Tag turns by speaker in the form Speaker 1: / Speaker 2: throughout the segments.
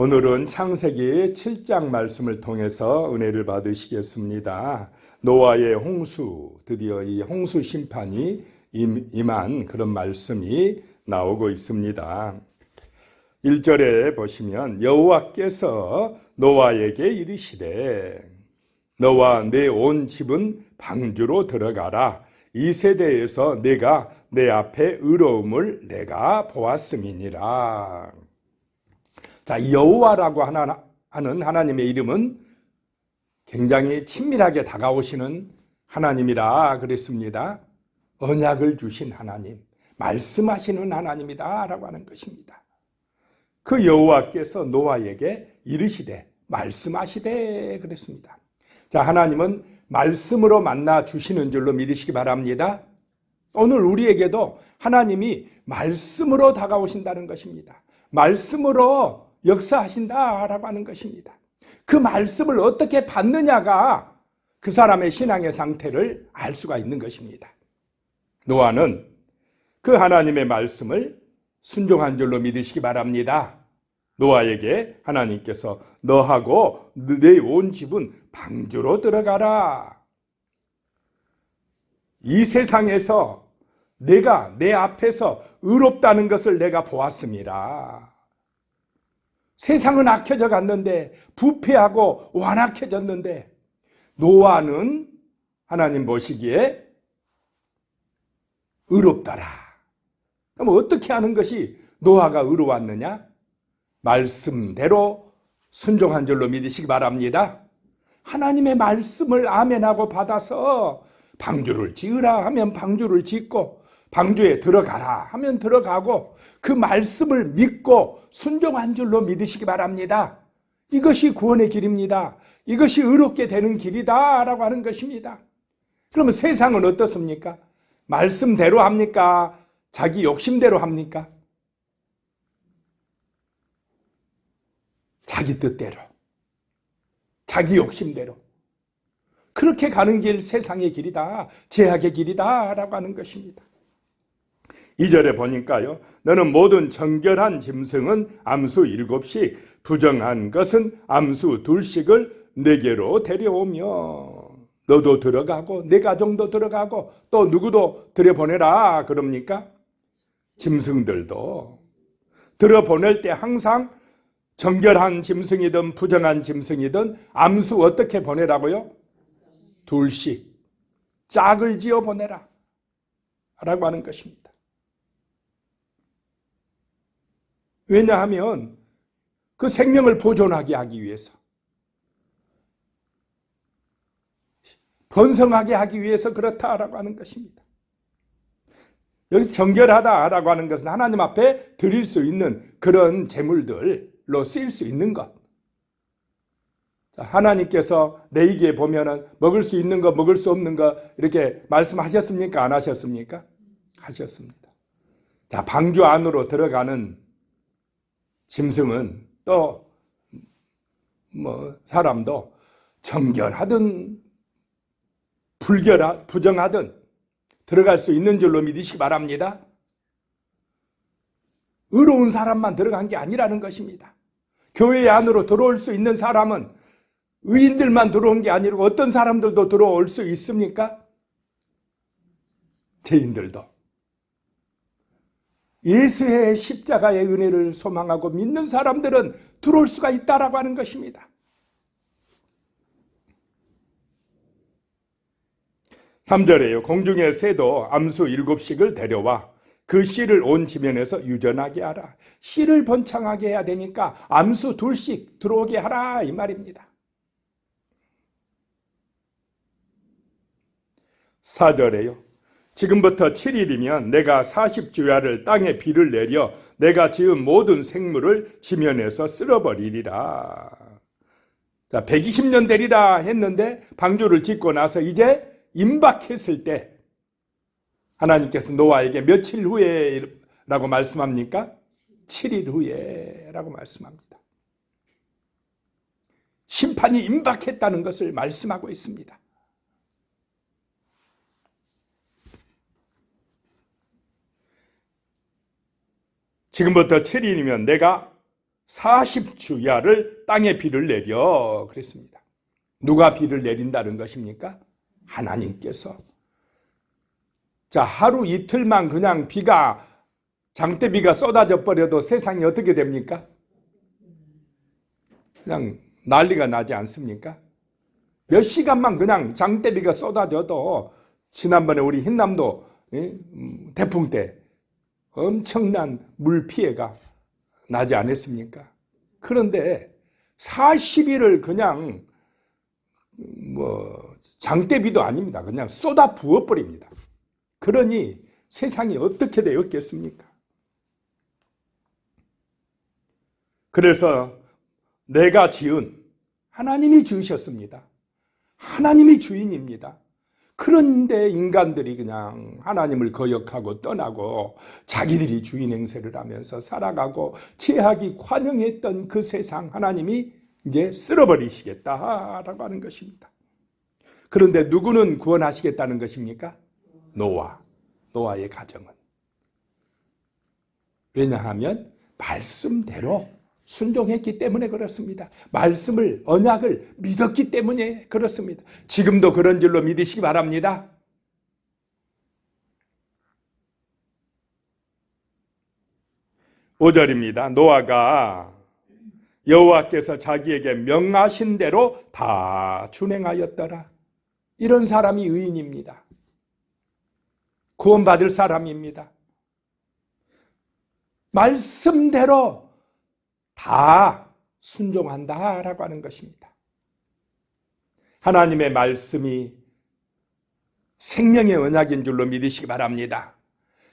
Speaker 1: 오늘은 창세기 7장 말씀을 통해서 은혜를 받으시겠습니다. 노아의 홍수, 드디어 이 홍수 심판이 임한 그런 말씀이 나오고 있습니다. 1절에 보시면 여호와께서 노아에게 이르시되 너와 내 온 집은 방주로 들어가라. 이 세대에서 내가 내 앞에 의로움을 내가 보았음이니라. 자, 여호와라고 하는 하나님의 이름은 굉장히 친밀하게 다가오시는 하나님이라 그랬습니다. 언약을 주신 하나님, 말씀하시는 하나님이다 라고 하는 것입니다. 그 여호와께서 노아에게 이르시되 말씀하시되 그랬습니다. 자, 하나님은 말씀으로 만나 주시는 줄로 믿으시기 바랍니다. 오늘 우리에게도 하나님이 말씀으로 다가오신다는 것입니다. 말씀으로 역사하신다라고 하는 것입니다. 그 말씀을 어떻게 받느냐가 그 사람의 신앙의 상태를 알 수가 있는 것입니다. 노아는 그 하나님의 말씀을 순종한 줄로 믿으시기 바랍니다. 노아에게 하나님께서 너하고 내 온 집은 방주로 들어가라. 이 세상에서 내가 내 앞에서 의롭다는 것을 내가 보았습니다. 세상은 악해져 갔는데, 부패하고 완악해졌는데, 노아는 하나님 보시기에 의롭더라. 그럼 어떻게 하는 것이 노아가 의로웠느냐? 말씀대로 순종한 줄로 믿으시기 바랍니다. 하나님의 말씀을 아멘하고 받아서 방주를 지으라 하면 방주를 짓고, 방주에 들어가라 하면 들어가고, 그 말씀을 믿고 순종한 줄로 믿으시기 바랍니다. 이것이 구원의 길입니다. 이것이 의롭게 되는 길이다 라고 하는 것입니다. 그러면 세상은 어떻습니까? 말씀대로 합니까? 자기 욕심대로 합니까? 자기 뜻대로, 자기 욕심대로. 그렇게 가는 길 세상의 길이다, 죄악의 길이다 라고 하는 것입니다. 2절에 보니까요, 너는 모든 정결한 짐승은 암수 7씩, 부정한 것은 암수 2씩을 내게로 데려오며, 너도 들어가고 내 가정도 들어가고 또 누구도 들여보내라 그럽니까? 짐승들도 들여보낼 때 항상 정결한 짐승이든 부정한 짐승이든 암수 어떻게 보내라고요? 2씩 짝을 지어 보내라 라고 하는 것입니다. 왜냐하면 그 생명을 보존하게 하기 위해서, 번성하게 하기 위해서 그렇다라고 하는 것입니다. 여기서 정결하다라고 하는 것은 하나님 앞에 드릴 수 있는 그런 제물들로 쓰일 수 있는 것. 하나님께서 레위기에 보면은 먹을 수 있는 거, 먹을 수 없는 거 이렇게 말씀하셨습니까? 안 하셨습니까? 하셨습니다. 자, 방주 안으로 들어가는 짐승은 또 사람도 정결하든 부정하든 들어갈 수 있는 줄로 믿으시기 바랍니다. 의로운 사람만 들어간 게 아니라는 것입니다. 교회 안으로 들어올 수 있는 사람은 의인들만 들어온 게 아니고 어떤 사람들도 들어올 수 있습니까? 죄인들도. 예수의 십자가의 은혜를 소망하고 믿는 사람들은 들어올 수가 있다라고 하는 것입니다. 3절에요. 공중의 새도 암수 7씩을 데려와 그 씨를 온 지면에서 유전하게 하라. 씨를 번창하게 해야 되니까 암수 2씩 들어오게 하라 이 말입니다. 4절에요. 지금부터 7일이면 내가 40주야를 땅에 비를 내려 내가 지은 모든 생물을 지면에서 쓸어버리리라. 자, 120년 되리라 했는데 방주를 짓고 나서 이제 임박했을 때 하나님께서 노아에게 며칠 후에 라고 말씀합니까? 7일 후에 라고 말씀합니다. 심판이 임박했다는 것을 말씀하고 있습니다. 지금부터 7일이면 내가 40주야를 땅에 비를 내려 그랬습니다. 누가 비를 내린다는 것입니까? 하나님께서. 자, 하루 이틀만 그냥 비가 장대비가 쏟아져 버려도 세상이 어떻게 됩니까? 그냥 난리가 나지 않습니까? 몇 시간만 그냥 장대비가 쏟아져도 지난번에 우리 흰남도 태풍 때 엄청난 물 피해가 나지 않았습니까? 그런데 40일을 그냥 장대비도 아닙니다. 그냥 쏟아 부어버립니다. 그러니 세상이 어떻게 되었겠습니까? 그래서 내가 지은 하나님이 지으셨습니다. 하나님이 주인입니다. 그런데 인간들이 그냥 하나님을 거역하고 떠나고 자기들이 주인 행세를 하면서 살아가고 죄악이 관영했던 그 세상 하나님이 이제 쓸어버리시겠다라고 하는 것입니다. 그런데 누구는 구원하시겠다는 것입니까? 노아의 가정은. 왜냐하면 말씀대로 순종했기 때문에 그렇습니다. 말씀을, 언약을 믿었기 때문에 그렇습니다. 지금도 그런 줄로 믿으시기 바랍니다. (5절입니다) 노아가 여호와께서 자기에게 명하신 대로 다 준행하였더라. 이런 사람이 의인입니다. 구원받을 사람입니다. 말씀대로 다 순종한다라고 하는 것입니다. 하나님의 말씀이 생명의 언약인 줄로 믿으시기 바랍니다.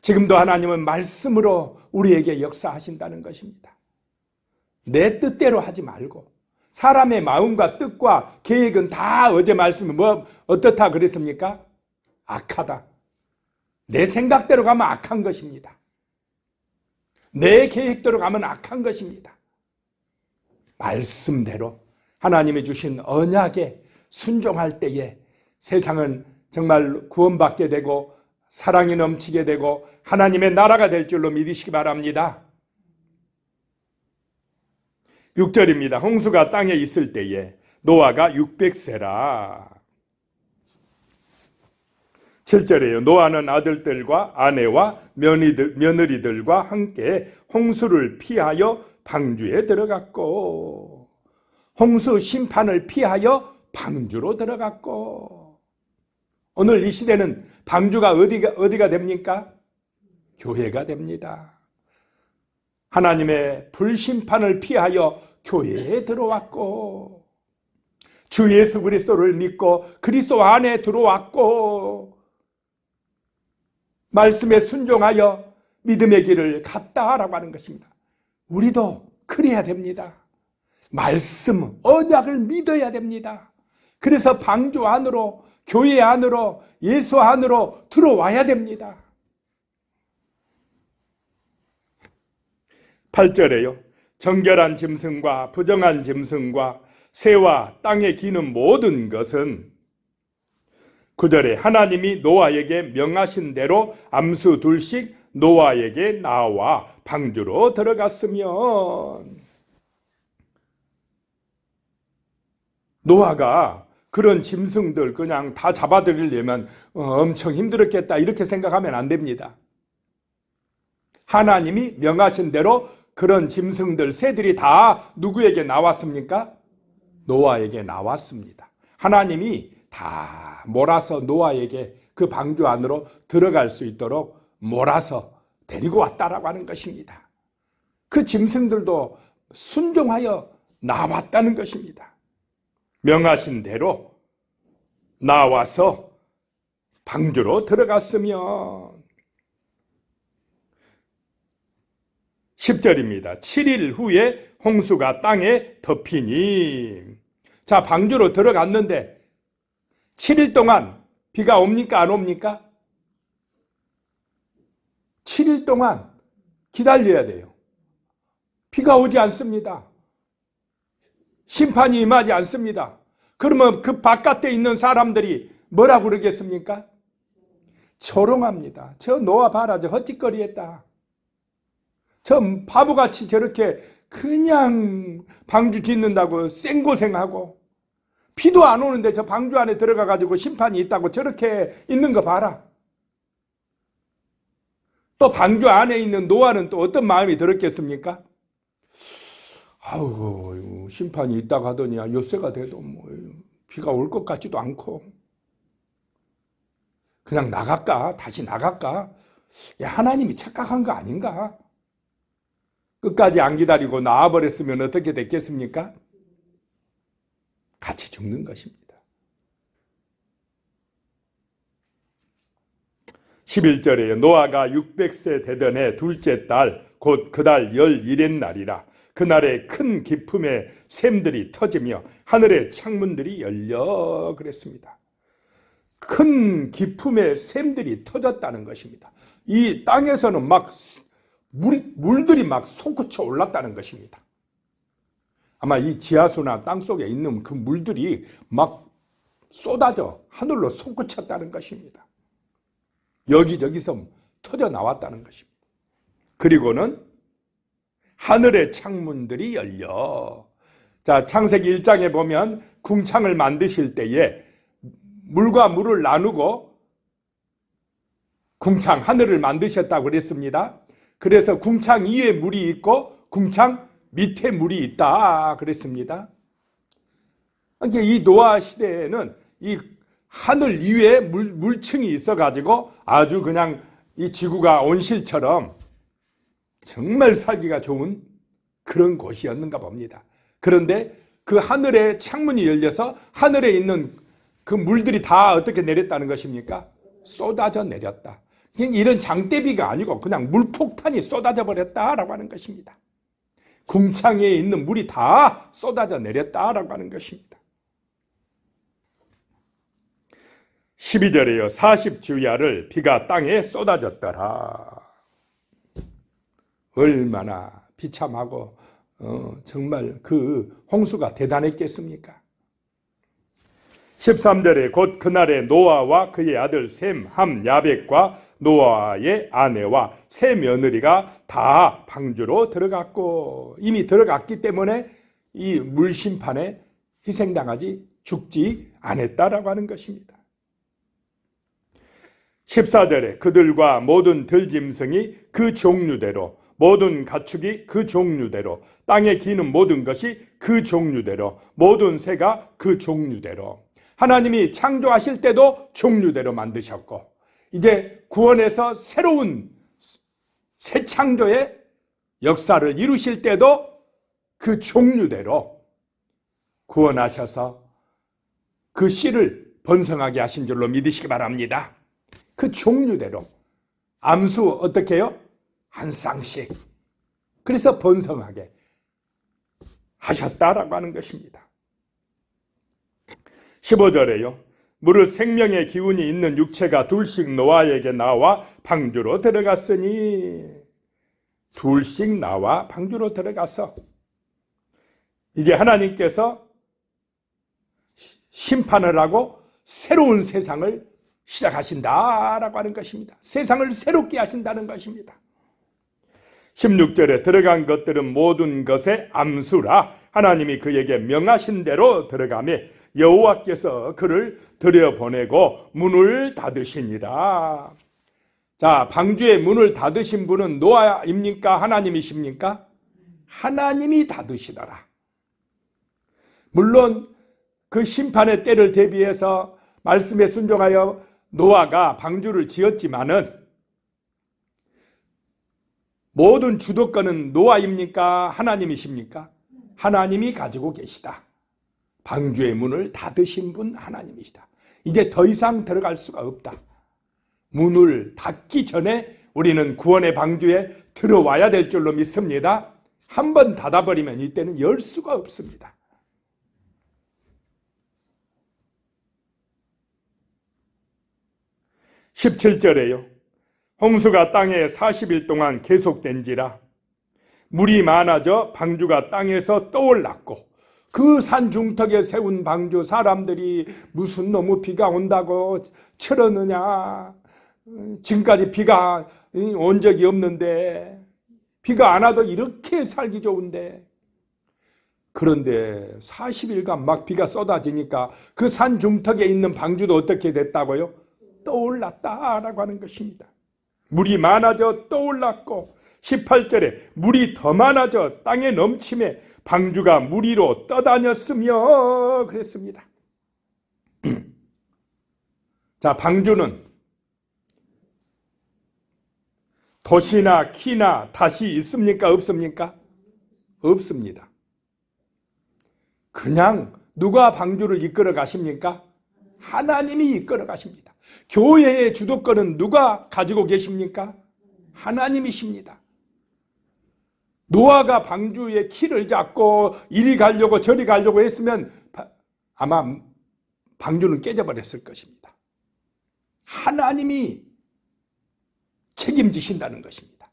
Speaker 1: 지금도 하나님은 말씀으로 우리에게 역사하신다는 것입니다. 내 뜻대로 하지 말고 사람의 마음과 뜻과 계획은 다 어제 말씀이 어떻다 그랬습니까? 악하다. 내 생각대로 가면 악한 것입니다. 내 계획대로 가면 악한 것입니다. 말씀대로 하나님이 주신 언약에 순종할 때에 세상은 정말 구원받게 되고 사랑이 넘치게 되고 하나님의 나라가 될 줄로 믿으시기 바랍니다. 6절입니다. 홍수가 땅에 있을 때에 노아가 600세라. 7절이에요. 노아는 아들들과 아내와 며느리들과 함께 홍수를 피하여 방주에 들어갔고, 홍수 심판을 피하여 방주로 들어갔고. 오늘 이 시대는 방주가 어디가 됩니까? 교회가 됩니다. 하나님의 불심판을 피하여 교회에 들어왔고, 주 예수 그리스도를 믿고 그리스도 안에 들어왔고, 말씀에 순종하여 믿음의 길을 갔다라고 하는 것입니다. 우리도 그래야 됩니다. 말씀, 언약을 믿어야 됩니다. 그래서 방주 안으로, 교회 안으로, 예수 안으로 들어와야 됩니다. 8절에요. 정결한 짐승과 부정한 짐승과 새와 땅에 기는 모든 것은 9절에 하나님이 노아에게 명하신 대로 암수 2씩 노아에게 나와 방주로 들어갔으면, 노아가 그런 짐승들 그냥 다 잡아들이려면 엄청 힘들었겠다 이렇게 생각하면 안 됩니다. 하나님이 명하신 대로 그런 짐승들, 새들이 다 누구에게 나왔습니까? 노아에게 나왔습니다. 하나님이 다 몰아서 노아에게 그 방주 안으로 들어갈 수 있도록 몰아서 데리고 왔다라고 하는 것입니다. 그 짐승들도 순종하여 나왔다는 것입니다. 명하신 대로 나와서 방주로 들어갔으면. 10절입니다. 7일 후에 홍수가 땅에 덮이니. 자, 방주로 들어갔는데 7일 동안 비가 옵니까? 안 옵니까? 7일 동안 기다려야 돼요. 비가 오지 않습니다. 심판이 임하지 않습니다. 그러면 그 바깥에 있는 사람들이 뭐라고 그러겠습니까? 조롱합니다. 저 노아 봐라, 저 헛짓거리 했다. 저 바보같이 저렇게 그냥 방주 짓는다고 생고생하고 비도 안 오는데 저 방주 안에 들어가 가지고 심판이 있다고 저렇게 있는 거 봐라. 또 방주 안에 있는 노아는 또 어떤 마음이 들었겠습니까? 아우, 심판이 있다고 하더니 요새가 돼도 뭐 비가 올 것 같지도 않고 그냥 나갈까? 다시 나갈까? 야, 하나님이 착각한 거 아닌가? 끝까지 안 기다리고 나와버렸으면 어떻게 됐겠습니까? 같이 죽는 것입니다. 11절에요. 노아가 600세 되던 해 둘째 달 곧 그달 11의 날이라. 그날에 큰 기품의 샘들이 터지며 하늘의 창문들이 열려 그랬습니다. 큰 기품의 샘들이 터졌다는 것입니다. 이 땅에서는 막 물들이 막 솟구쳐 올랐다는 것입니다. 아마 이 지하수나 땅속에 있는 그 물들이 막 쏟아져 하늘로 솟구쳤다는 것입니다. 여기저기서 터져 나왔다는 것입니다. 그리고는 하늘의 창문들이 열려. 자, 창세기 1장에 보면 궁창을 만드실 때에 물과 물을 나누고 궁창, 하늘을 만드셨다고 그랬습니다. 그래서 궁창 위에 물이 있고 궁창 밑에 물이 있다 그랬습니다. 그러니까 이 노아 시대에는 이 하늘 위에 물층이 있어가지고 아주 그냥 이 지구가 온실처럼 정말 살기가 좋은 그런 곳이었는가 봅니다. 그런데 그 하늘에 창문이 열려서 하늘에 있는 그 물들이 다 어떻게 내렸다는 것입니까? 쏟아져 내렸다. 그냥 이런 장대비가 아니고 그냥 물폭탄이 쏟아져 버렸다라고 하는 것입니다. 궁창에 있는 물이 다 쏟아져 내렸다라고 하는 것입니다. 12절에요. 40주야를 비가 땅에 쏟아졌더라. 얼마나 비참하고 정말 그 홍수가 대단했겠습니까? 13절에 곧 그날에 노아와 그의 아들 셈, 함, 야벳과 노아의 아내와 세 며느리가 다 방주로 들어갔고 이미 들어갔기 때문에 이 물심판에 희생당하지 죽지 않았다라고 하는 것입니다. 14절에 그들과 모든 들짐승이 그 종류대로 모든 가축이 그 종류대로 땅에 기는 모든 것이 그 종류대로 모든 새가 그 종류대로 하나님이 창조하실 때도 종류대로 만드셨고 이제 구원에서 새로운 새 창조의 역사를 이루실 때도 그 종류대로 구원하셔서 그 씨를 번성하게 하신 줄로 믿으시기 바랍니다. 그 종류대로 암수 어떻게 해요? 한 쌍씩. 그래서 번성하게 하셨다라고 하는 것입니다. 15절에요. 무릇 생명의 기운이 있는 육체가 둘씩 노아에게 나와 방주로 들어갔으니 둘씩 나와 방주로 들어가서 이제 하나님께서 심판을 하고 새로운 세상을 시작하신다라고 하는 것입니다. 세상을 새롭게 하신다는 것입니다. 16절에 들어간 것들은 모든 것의 암수라 하나님이 그에게 명하신 대로 들어가며 여호와께서 그를 들여보내고 문을 닫으시니라. 자, 방주의 문을 닫으신 분은 노아입니까? 하나님이십니까? 하나님이 닫으시더라. 물론 그 심판의 때를 대비해서 말씀에 순종하여 노아가 방주를 지었지만은 모든 주도권은 노아입니까? 하나님이십니까? 하나님이 가지고 계시다. 방주의 문을 닫으신 분 하나님이시다. 이제 더 이상 들어갈 수가 없다. 문을 닫기 전에 우리는 구원의 방주에 들어와야 될 줄로 믿습니다. 한번 닫아버리면 이때는 열 수가 없습니다. (17절에요) 홍수가 땅에 40일 동안 계속된지라 물이 많아져 방주가 땅에서 떠올랐고 그 산 중턱에 세운 방주 사람들이 무슨 너무 비가 온다고 철었느냐, 지금까지 비가 온 적이 없는데 비가 안 와도 이렇게 살기 좋은데. 그런데 40일간 막 비가 쏟아지니까 그 산 중턱에 있는 방주도 어떻게 됐다고요? 떠올랐다라고 하는 것입니다. 물이 많아져 떠올랐고 18절에 물이 더 많아져 땅에 넘침에 방주가 물 위로 떠다녔으며 그랬습니다. 자, 방주는 도시나 키나 닷이 있습니까? 없습니까? 없습니다. 그냥 누가 방주를 이끌어 가십니까? 하나님이 이끌어 가십니다. 교회의 주도권은 누가 가지고 계십니까? 하나님이십니다. 노아가 방주의 키를 잡고 이리 가려고 저리 가려고 했으면 아마 방주는 깨져버렸을 것입니다. 하나님이 책임지신다는 것입니다.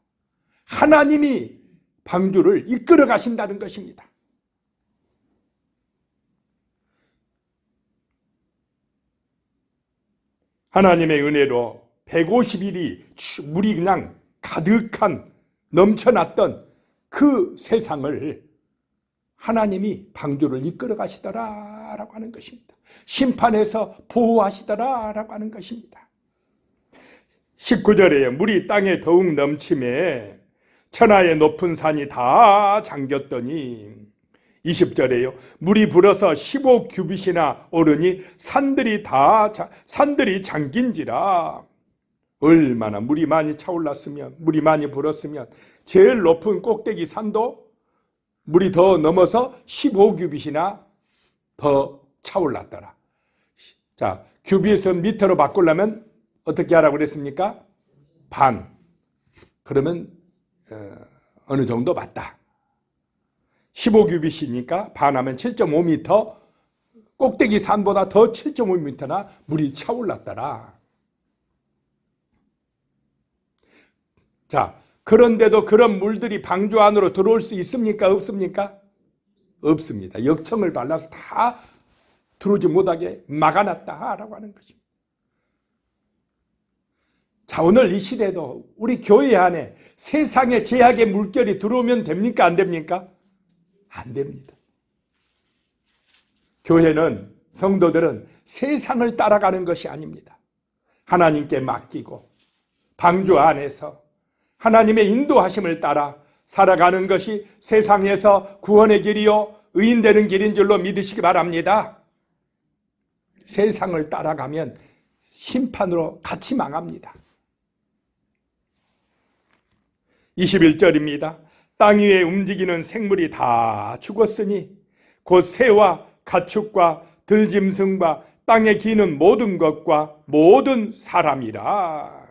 Speaker 1: 하나님이 방주를 이끌어 가신다는 것입니다. 하나님의 은혜로 150일이 물이 그냥 가득한 넘쳐났던 그 세상을 하나님이 방주를 이끌어 가시더라라고 하는 것입니다. 심판해서 보호하시더라라고 하는 것입니다. 19절에 물이 땅에 더욱 넘침에 천하의 높은 산이 다 잠겼더니 20절에요. 물이 불어서 15규빗이나 오르니 산들이 잠긴지라. 얼마나 물이 많이 차올랐으면, 물이 많이 불었으면 제일 높은 꼭대기 산도 물이 더 넘어서 15규빗이나 더 차올랐더라. 자, 규빗은 미터로 바꾸려면 어떻게 하라고 그랬습니까? 반. 그러면 어느 정도 맞다. 15규빗이니까 반하면 7.5m, 꼭대기 산보다 더 7.5m나 물이 차올랐더라. 자, 그런데도 그런 물들이 방주 안으로 들어올 수 있습니까? 없습니까? 없습니다. 역청을 발라서 다 들어오지 못하게 막아놨다라고 하는 것입니다. 자, 오늘 이 시대도 우리 교회 안에 세상의 제약의 물결이 들어오면 됩니까? 안 됩니까? 안 됩니다. 교회는, 성도들은 세상을 따라가는 것이 아닙니다. 하나님께 맡기고 방주 안에서 하나님의 인도하심을 따라 살아가는 것이 세상에서 구원의 길이요 의인되는 길인 줄로 믿으시기 바랍니다. 세상을 따라가면 심판으로 같이 망합니다. 21절입니다. 땅 위에 움직이는 생물이 다 죽었으니 곧 새와 가축과 들짐승과 땅에 기는 모든 것과 모든 사람이라.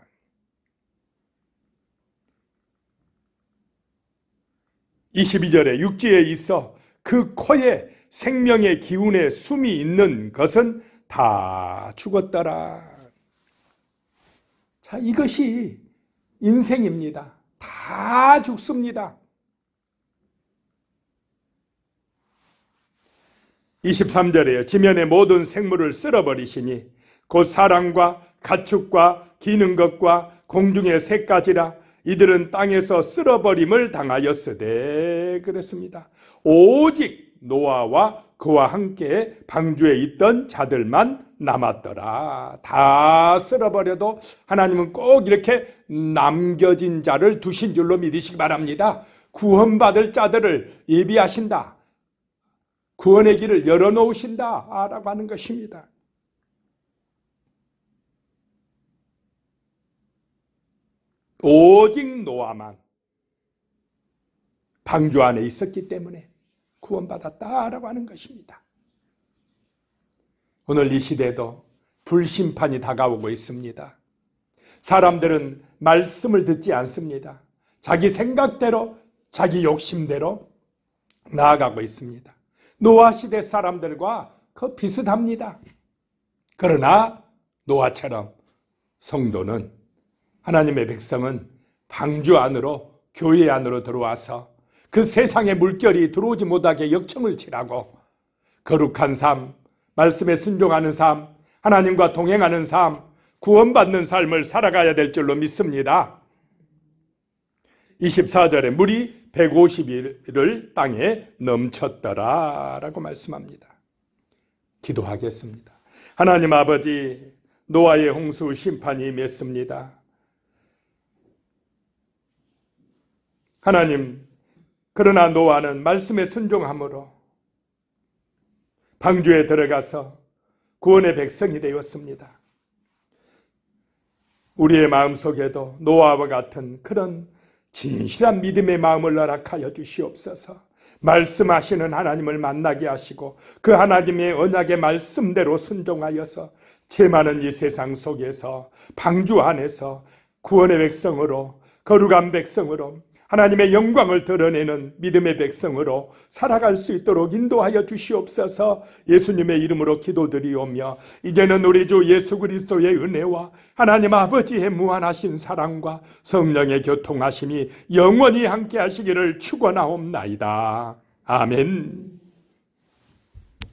Speaker 1: 22절에 육지에 있어 그 코에 생명의 기운에 숨이 있는 것은 다 죽었더라. 자, 이것이 인생입니다. 다 죽습니다. 23절에요. 지면의 모든 생물을 쓸어버리시니 곧 사람과 가축과 기는 것과 공중의 새까지라. 이들은 땅에서 쓸어버림을 당하였으되 그랬습니다. 오직 노아와 그와 함께 방주에 있던 자들만 남았더라. 다 쓸어버려도 하나님은 꼭 이렇게 남겨진 자를 두신 줄로 믿으시기 바랍니다. 구원받을 자들을 예비하신다. 구원의 길을 열어놓으신다 라고 하는 것입니다. 오직 노아만 방주 안에 있었기 때문에 구원받았다라고 하는 것입니다. 오늘 이 시대도 불심판이 다가오고 있습니다. 사람들은 말씀을 듣지 않습니다. 자기 생각대로, 자기 욕심대로 나아가고 있습니다. 노아 시대 사람들과 비슷합니다. 그러나 노아처럼 성도는, 하나님의 백성은 방주 안으로, 교회 안으로 들어와서 그 세상의 물결이 들어오지 못하게 역청을 칠하고 거룩한 삶, 말씀에 순종하는 삶, 하나님과 동행하는 삶, 구원받는 삶을 살아가야 될 줄로 믿습니다. 24절에 물이 150일을 땅에 넘쳤더라 라고 말씀합니다. 기도하겠습니다. 하나님 아버지, 노아의 홍수 심판이 임했습니다. 하나님, 그러나 노아는 말씀에 순종함으로 방주에 들어가서 구원의 백성이 되었습니다. 우리의 마음속에도 노아와 같은 그런 진실한 믿음의 마음을 허락하여 주시옵소서. 말씀하시는 하나님을 만나게 하시고 그 하나님의 언약의 말씀대로 순종하여서 죄 많은 이 세상 속에서 방주 안에서 구원의 백성으로, 거룩한 백성으로, 하나님의 영광을 드러내는 믿음의 백성으로 살아갈 수 있도록 인도하여 주시옵소서. 예수님의 이름으로 기도드리오며 이제는 우리 주 예수 그리스도의 은혜와 하나님 아버지의 무한하신 사랑과 성령의 교통하심이 영원히 함께 하시기를 축원하옵나이다. 아멘.